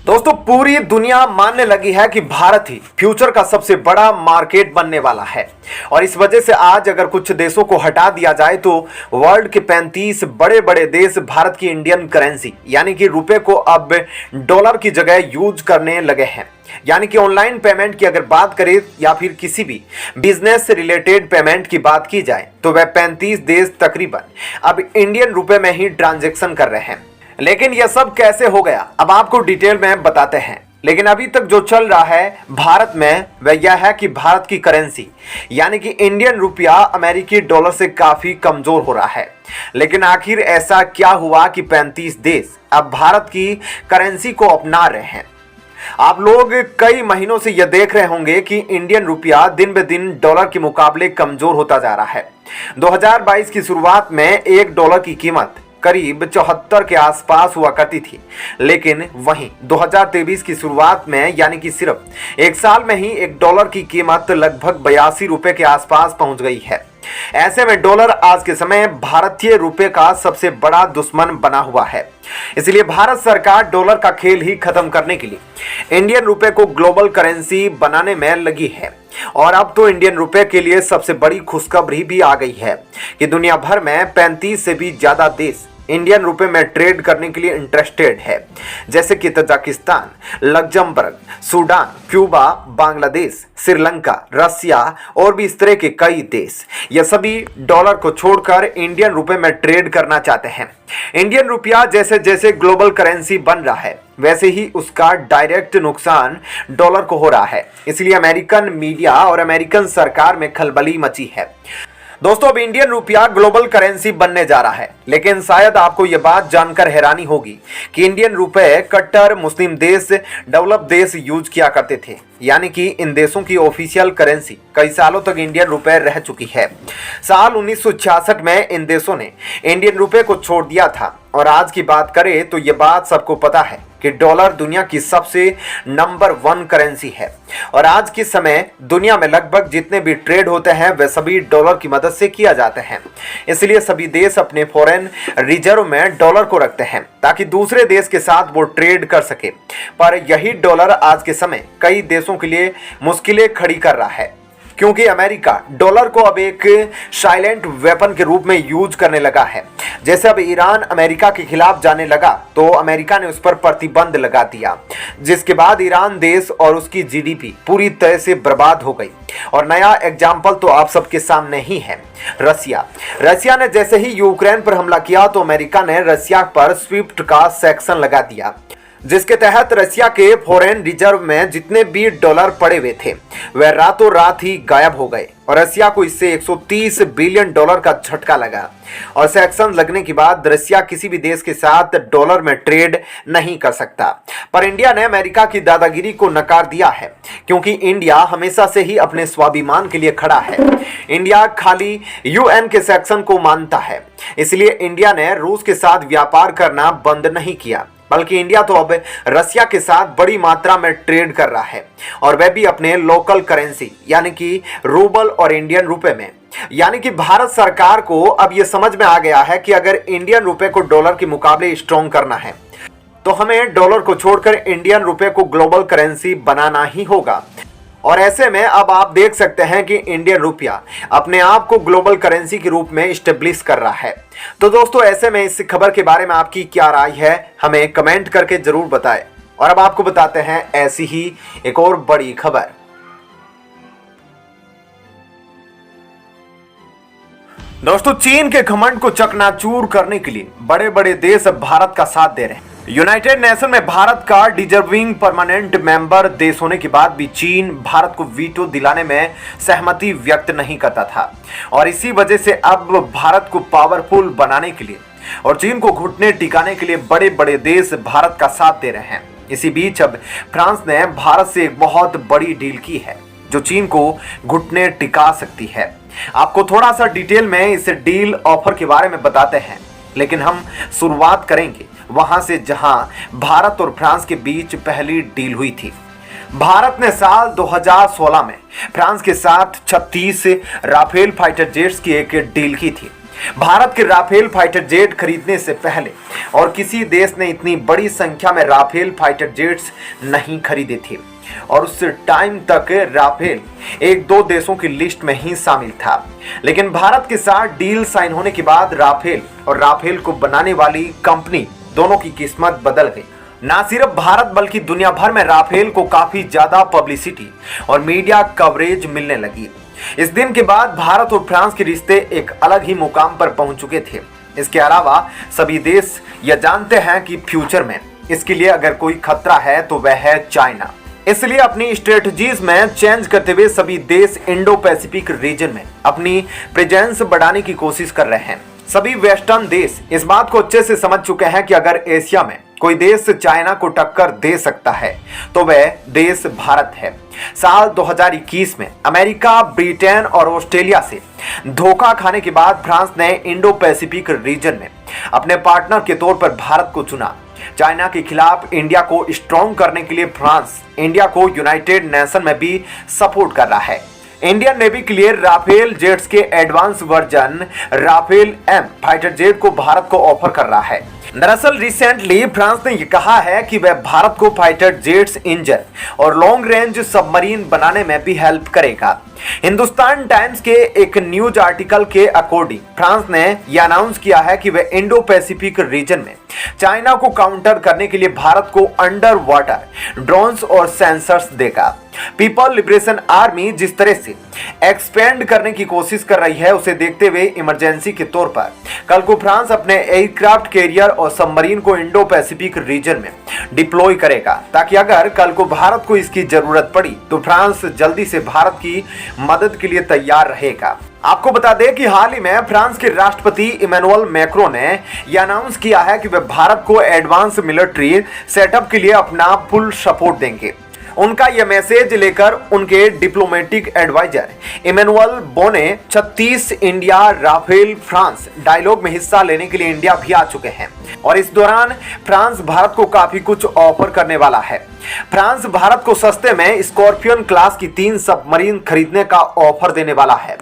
दोस्तों पूरी दुनिया मानने लगी है कि भारत ही फ्यूचर का सबसे बड़ा मार्केट बनने वाला है। और इस वजह से आज अगर कुछ देशों को हटा दिया जाए तो वर्ल्ड के 35 बड़े बड़े देश भारत की इंडियन करेंसी यानी कि रुपए को अब डॉलर की जगह यूज करने लगे हैं। यानी कि ऑनलाइन पेमेंट की अगर बात करें या फिर किसी भी बिजनेस से रिलेटेड पेमेंट की बात की जाए तो वह 35 देश तकरीबन अब इंडियन रुपए में ही ट्रांजैक्शन कर रहे हैं। लेकिन यह सब कैसे हो गया अब आपको डिटेल में बताते हैं। लेकिन अभी तक जो चल रहा है भारत में वह यह है कि भारत की करेंसी यानी कि इंडियन रुपया अमेरिकी डॉलर से काफी कमजोर हो रहा है। लेकिन आखिर ऐसा क्या हुआ कि 35 देश अब भारत की करेंसी को अपना रहे हैं। आप लोग कई महीनों से यह देख रहे होंगे कि इंडियन रुपया दिन ब दिन डॉलर के मुकाबले कमजोर होता जा रहा है। 2022 की शुरुआत में $1 की कीमत करीब 74 के आसपास हुआ करती थी, लेकिन वहीं 2023 की शुरुआत में यानी कि सिर्फ एक साल में ही $1 की कीमत लगभग 82 रुपए के आसपास पहुंच गई है। ऐसे में डॉलर आज के समय भारतीय रुपए का सबसे बड़ा दुश्मन बना हुआ है। इसलिए भारत सरकार डॉलर का खेल ही खत्म करने के लिए इंडियन रुपए को ग्लोबल करेंसी बनाने में लगी है। और अब तो इंडियन रुपए के लिए सबसे बड़ी खुशखबरी भी आ गई है कि दुनिया भर में 35 से भी ज्यादा देश इंडियन रुपए में ट्रेड करने के लिए इंटरेस्टेड है, जैसे कि Tajikistan, Luxembourg, Sudan, Cuba, Bangladesh, Sri Lanka, Russia और भी इस तरह के कई देश। ये सभी डॉलर को छोड़कर इंडियन रुपए में ट्रेड करना चाहते हैं। इंडियन रुपया जैसे जैसे ग्लोबल करेंसी बन रहा है वैसे ही उसका डायरेक्ट नुकसान डॉलर को हो रहा है। इसलिए अमेरिकन मीडिया और अमेरिकन सरकार में खलबली मची है। दोस्तों अब इंडियन रुपया ग्लोबल करेंसी बनने जा रहा है, लेकिन शायद आपको यह बात जानकर हैरानी होगी कि इंडियन रुपए कट्टर मुस्लिम देश, डेवलप देश यूज किया करते थे। यानी कि इन देशों की ऑफिशियल करेंसी कई सालों तक इंडियन रुपए रह चुकी है। साल 1966 में इन देशों ने इंडियन रुपए को छोड़ दिया था। और आज की बात करें तो यह बात सबको पता है कि डॉलर दुनिया की सबसे नंबर 1 करेंसी है। और आज के समय दुनिया में लगभग जितने भी ट्रेड होते हैं वे सभी डॉलर की मदद से किया जाते हैं। इसलिए सभी देश अपने फॉरेन रिजर्व में डॉलर को रखते हैं ताकि दूसरे देश के साथ वो ट्रेड कर सके। पर यही डॉलर आज के समय कई देशों के लिए मुश्किलें खड़ी कर रहा है, क्योंकि अमेरिका डॉलर को अब एक साइलेंट वेपन के रूप में यूज करने लगा है। जैसे अब ईरान अमेरिका के खिलाफ जाने लगा तो अमेरिका ने उस पर प्रतिबंध लगा दिया, जिसके बाद ईरान देश और उसकी जीडीपी पूरी तरह से बर्बाद हो गई। और नया एग्जाम्पल तो आप सबके सामने ही है, रसिया ने जैसे ही यूक्रेन पर हमला किया तो अमेरिका ने रसिया पर स्विफ्ट का सेक्शन लगा दिया, जिसके तहत रसिया के फॉरेन रिजर्व में जितने भी डॉलर पड़े हुए थे वह रातों रात ही गायब हो गए। और रसिया को इससे $130 बिलियन का झटका लगा। और सैंक्शन लगने के बाद रसिया किसी भी देश के साथ डॉलर में ट्रेड नहीं कर सकता। पर इंडिया ने अमेरिका की दादागिरी को नकार दिया है, क्योंकि इंडिया हमेशा से ही अपने स्वाभिमान के लिए खड़ा है। इंडिया खाली यूएन के सेक्शन को मानता है, इसलिए इंडिया ने रूस के साथ व्यापार करना बंद नहीं किया, बल्कि इंडिया तो अब रसिया के साथ बड़ी मात्रा में ट्रेड कर रहा है। और वह भी अपने लोकल करेंसी यानी कि रूबल और इंडियन रुपए में। यानी कि भारत सरकार को अब यह समझ में आ गया है कि अगर इंडियन रुपए को डॉलर के मुकाबले स्ट्रॉन्ग करना है तो हमें डॉलर को छोड़कर इंडियन रुपए को ग्लोबल करेंसी बनाना ही होगा। और ऐसे में अब आप देख सकते हैं कि इंडियन रुपया अपने आप को ग्लोबल करेंसी के रूप में स्टेब्लिश कर रहा है। तो दोस्तों ऐसे में इस खबर के बारे में आपकी क्या राय है, हमें कमेंट करके जरूर बताएं। और अब आपको बताते हैं ऐसी ही एक और बड़ी खबर। दोस्तों चीन के घमंड को चकनाचूर करने के लिए बड़े बड़े देश अब भारत का साथ दे रहे हैं। यूनाइटेड नेशन में भारत का डिजर्विंग परमानेंट मेंबर देश होने के बाद भी चीन भारत को वीटो दिलाने में सहमति व्यक्त नहीं करता था। और इसी वजह से अब भारत को पावरफुल बनाने के लिए और चीन को घुटने टिकाने के लिए बड़े बड़े देश भारत का साथ दे रहे हैं। इसी बीच अब फ्रांस ने भारत से एक बहुत बड़ी डील की है जो चीन को घुटने टिका सकती है। आपको थोड़ा सा डिटेल में इस डील ऑफर के बारे में बताते हैं, लेकिन हम शुरुआत करेंगे वहां से जहां भारत और फ्रांस के बीच पहली डील हुई थी। भारत ने साल 2016 में फ्रांस के साथ 36 राफेल फाइटर जेट्स की एक डील की थी। भारत के राफेल फाइटर जेट खरीदने से पहले और किसी देश ने इतनी बड़ी संख्या में राफेल फाइटर जेट्स नहीं खरीदे थे और उस टाइम तक राफेल एक दो देशों की लिस्ट में ही शामिल था। लेकिन भारत के साथ डील साइन होने के बाद राफेल और राफेल को बनाने वाली कंपनी दोनों की किस्मत बदल गई। ना सिर्फ भारत बल्कि दुनिया भर में राफेल को काफी ज्यादा पब्लिसिटी और मीडिया कवरेज मिलने लगी। इस दिन के बाद भारत और फ्रांस के रिश्ते एक अलग ही मुकाम पर पहुंच चुके थे। इसके अलावा सभी देश यह जानते हैं कि फ्यूचर में इसके लिए अगर कोई खतरा है तो वह है चाइना। इसलिए अपनी स्ट्रेटजीज में चेंज करते हुए सभी देश इंडो पैसिफिक रीजन में अपनी प्रेजेंस बढ़ाने की कोशिश कर रहे हैं। सभी वेस्टर्न देश इस बात को अच्छे से समझ चुके हैं कि अगर एशिया में कोई देश चाइना को टक्कर दे सकता है तो वह देश भारत है। साल 2021 में अमेरिका, ब्रिटेन और ऑस्ट्रेलिया से धोखा खाने के बाद फ्रांस ने इंडो पैसिफिक रीजन में अपने पार्टनर के तौर पर भारत को चुना। चाइना के खिलाफ इंडिया को स्ट्रॉन्ग करने के लिए फ्रांस इंडिया को यूनाइटेड नेशन में भी सपोर्ट कर रहा है। इंडियन नेवी के लिए राफेल जेट्स के advance version Rafale M fighter jet को भारत को ऑफर कर रहा है। दरअसल रिसेंटली फ्रांस ने यह कहा है कि वह भारत को फाइटर जेट्स इंजन और लॉन्ग रेंज सबमरीन बनाने में भी हेल्प करेगा। हिंदुस्तान टाइम्स के एक न्यूज आर्टिकल के अकॉर्डिंग फ्रांस ने यह अनाउंस किया है कि वह इंडो पैसिफिक रीजन में चाइना को काउंटर करने के लिए भारत को अंडर वाटर ड्रोन्स और सेंसर्स देगा। पीपल लिबरेशन आर्मी जिस तरह से एक्सपेंड करने की कोशिश कर रही है उसे देखते हुए इमरजेंसी के तौर पर कल को फ्रांस अपने एयरक्राफ्ट कैरियर और सबमरीन को इंडो पैसिफिक रीजन में डिप्लॉय करेगा, ताकि अगर कल को भारत को इसकी जरूरत पड़ी तो फ्रांस जल्दी से भारत की मदद के लिए तैयार रहेगा। आपको बता दें कि हाल ही में फ्रांस के राष्ट्रपति इमैनुअल मैक्रों ने यह अनाउंस किया है कि वे भारत को एडवांस मिलिट्री सेटअप के लिए अपना फुल सपोर्ट देंगे। उनका यह मैसेज लेकर उनके डिप्लोमेटिक एडवाइजर इमैनुअल बोने 36 इंडिया राफेल फ्रांस डायलॉग में हिस्सा लेने के लिए इंडिया भी आ चुके हैं और इस दौरान फ्रांस भारत को काफी कुछ ऑफर करने वाला है। फ्रांस भारत को सस्ते में स्कॉर्पियन क्लास की 3 सबमरीन खरीदने का ऑफर देने वाला है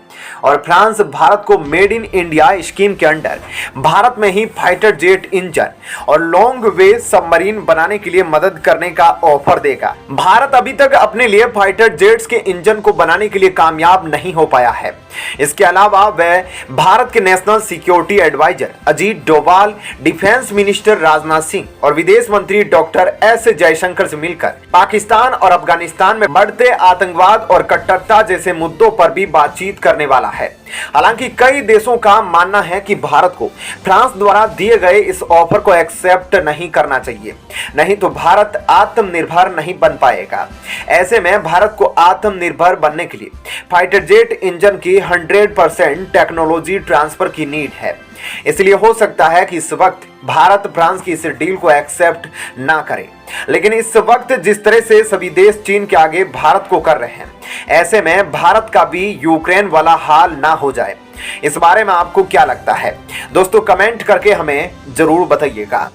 और फ्रांस भारत को मेड इन इंडिया स्कीम के अंडर भारत में ही फाइटर जेट इंजन और लॉन्ग वे सबमरीन बनाने के लिए मदद करने का ऑफर देगा। भारत अभी तक अपने लिए फाइटर जेट्स के इंजन को बनाने के लिए कामयाब नहीं हो पाया है। इसके अलावा वह भारत के national security adviser Ajit Doval, defence minister Rajnath Singh और विदेश मंत्री डॉक्टर एस जयशंकर से मिलकर पाकिस्तान और अफगानिस्तान में बढ़ते आतंकवाद और कट्टरता जैसे मुद्दों पर भी बातचीत करने वाला है। हालांकि कई देशों का मानना है कि भारत को फ्रांस द्वारा दिए गए इस ऑफर को एक्सेप्ट नहीं करना चाहिए, नहीं तो भारत आत्मनिर्भर नहीं बन पाएगा। ऐसे में भारत को आत्मनिर्भर बनने के लिए फाइटर जेट इंजन की 100% टेक्नोलॉजी ट्रांसफर की नीड है। इसलिए हो सकता है कि इस वक्त भारत फ्रांस की इस डील को एक्सेप्ट ना करे, लेकिन इस वक्त जिस तरह से सभी देश चीन के आगे भारत को कर रहे हैं, ऐसे में भारत का भी यूक्रेन वाला हाल ना हो जाए। इस बारे में आपको क्या लगता है दोस्तों, कमेंट करके हमें जरूर बताइएगा।